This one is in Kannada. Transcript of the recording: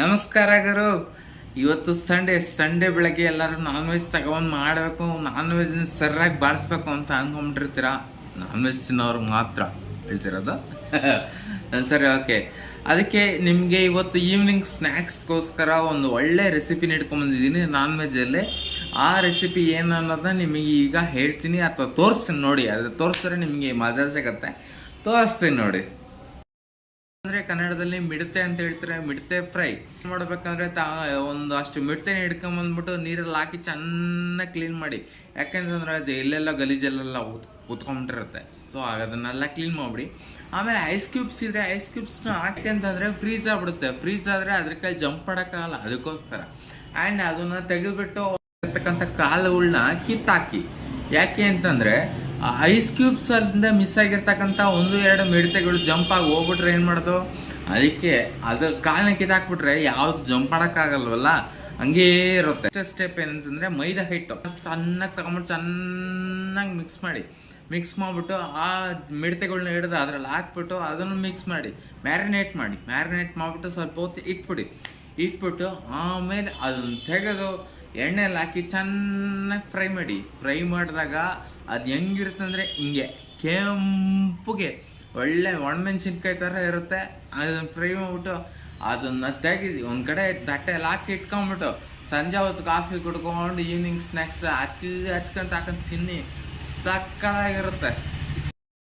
ನಮಸ್ಕಾರ ಗುರು. ಇವತ್ತು ಸಂಡೇ ಬೆಳಗ್ಗೆ ಎಲ್ಲರೂ ನಾನ್ ವೆಜ್ ತಗೊಂಡು ಮಾಡಬೇಕು, ನಾನ್ ವೆಜ್ನ ಸರಿಯಾಗಿ ಬಾರಿಸ್ಬೇಕು ಅಂತ ಅನ್ಕೊಂಡ್ಬಿಟ್ಟಿರ್ತೀರ. ನಾನ್ ವೆಜ್ ತಿನ್ನೋರು ಮಾತ್ರ ಹೇಳ್ತಿರೋದು. ಸರಿ, ಓಕೆ. ಅದಕ್ಕೆ ನಿಮಗೆ ಇವತ್ತು ಈವ್ನಿಂಗ್ ಸ್ನ್ಯಾಕ್ಸ್ಗೋಸ್ಕರ ಒಂದು ಒಳ್ಳೆ ರೆಸಿಪಿನ ಇಟ್ಕೊಂಡ್ಬಂದಿದ್ದೀನಿ ನಾನ್ ವೆಜ್ಜಲ್ಲಿ. ಆ ರೆಸಿಪಿ ಏನು ಅನ್ನೋದನ್ನ ನಿಮಗೆ ಈಗ ಹೇಳ್ತೀನಿ, ಅಥವಾ ತೋರಿಸ್ತೀನಿ ನೋಡಿ. ಅದು ತೋರಿಸಿದ್ರೆ ನಿಮಗೆ ಮಜಾ ಸಿಗತ್ತೆ. ತೋರಿಸ್ತೀನಿ ನೋಡಿ. ಅಂದರೆ ಕನ್ನಡದಲ್ಲಿ ಮಿಡತೆ ಅಂತ ಹೇಳ್ತಾರೆ, ಮಿಡತೆ ಫ್ರೈ ಮಾಡ್ಬೇಕಂದ್ರೆ ಒಂದು ಅಷ್ಟು ಮಿಡತೆನ ಹಿಡ್ಕೊಂಬಂದ್ಬಿಟ್ಟು ನೀರಲ್ಲಿ ಹಾಕಿ ಚೆನ್ನಾಗಿ ಕ್ಲೀನ್ ಮಾಡಿ. ಯಾಕೆಂತಂದ್ರೆ ಅದು ಎಲ್ಲೆಲ್ಲ ಗಲೀಜಲ್ಲೆಲ್ಲ ಕೂತ್ಕೊಂಡ್ಬಿಟ್ಟಿರುತ್ತೆ. ಸೊ ಅದನ್ನೆಲ್ಲ ಕ್ಲೀನ್ ಮಾಡಿಬಿಡಿ. ಆಮೇಲೆ ಐಸ್ ಕ್ಯೂಬ್ಸ್ ಇದ್ರೆ ಐಸ್ ಕ್ಯೂಬ್ಸ್ನ ಹಾಕಿ ಅಂತಂದರೆ ಫ್ರೀಸ್ ಆಗ್ಬಿಡುತ್ತೆ. ಫ್ರೀಸ್ ಆದರೆ ಅದ್ರ ಕೈ ಜಂಪ್ ಮಾಡೋಕ್ಕಾಗಲ್ಲ, ಅದಕ್ಕೋಸ್ಕರ. ಆ್ಯಂಡ್ ಅದನ್ನು ತೆಗೆದುಬಿಟ್ಟು ಇರ್ತಕ್ಕಂಥ ಕಾಲುಗಳನ್ನ ಕಿತ್ತಾಕಿ. ಯಾಕೆ ಅಂತಂದರೆ ಐಸ್ ಕ್ಯೂಬ್ಸ್ ಅಲ್ಲಿಂದ ಮಿಸ್ ಆಗಿರ್ತಕ್ಕಂಥ 1-2 ಮಿಡತೆಗಳು ಜಂಪ್ ಆಗಿ ಹೋಗ್ಬಿಟ್ರೆ ಏನು ಮಾಡೋದು, ಅದಕ್ಕೆ ಅದು ಕಾಲನ್ನ ಕಿತ್ತಾಕ್ಬಿಟ್ರೆ ಯಾವ್ದು ಜಂಪ್ ಮಾಡೋಕ್ಕಾಗಲ್ವಲ್ಲ, ಹಂಗೇ ಇರುತ್ತೆ. ಸ್ಟೆಪ್ ಏನಂತಂದರೆ ಮೈದಾ ಹಿಟ್ಟು ಚೆನ್ನಾಗಿ ತಗೊಂಬಿಟ್ಟು ಚೆನ್ನಾಗಿ ಮಿಕ್ಸ್ ಮಾಡಿಬಿಟ್ಟು ಆ ಮಿಡತೆಗಳ್ನ ಹಿಡಿದು ಅದ್ರಲ್ಲಿ ಹಾಕ್ಬಿಟ್ಟು ಅದನ್ನು ಮಿಕ್ಸ್ ಮಾಡಿ ಮ್ಯಾರಿನೇಟ್ ಮಾಡಿಬಿಟ್ಟು ಸ್ವಲ್ಪ ಹೊತ್ತು ಇಟ್ಬಿಟ್ಟು ಆಮೇಲೆ ಅದನ್ನು ತೆಗೆದು ಎಣ್ಣೆಲ್ಲಿ ಹಾಕಿ ಚೆನ್ನಾಗಿ ಫ್ರೈ ಮಾಡಿದಾಗ ಅದು ಹೆಂಗಿರುತ್ತೆ ಅಂದರೆ ಹಿಂಗೆ ಕೆಂಪುಗೆ ಒಳ್ಳೆ ಒಣಮೆಣ್ಸಿನ್ಕಾಯಿ ಥರ ಇರುತ್ತೆ. ಅದನ್ನು ಫ್ರೈ ಮಾಡಿಬಿಟ್ಟು ಅದನ್ನು ತೆಗೆದು ಒಂದು ಕಡೆ ತಟ್ಟೆಯಲ್ಲಿ ಹಾಕಿ ಇಟ್ಕೊಂಬಿಟ್ಟು ಸಂಜೆ ಹೊತ್ತು ಕಾಫಿ ಕುಡ್ಕೊಂಡು ಈವ್ನಿಂಗ್ ಸ್ನ್ಯಾಕ್ಸ್ ಹಚ್ಕೊಂತ ಹಾಕೊಂಡು ತಿನ್ನಿ, ಸಕ್ಕತ್ತಾಗಿರುತ್ತೆ.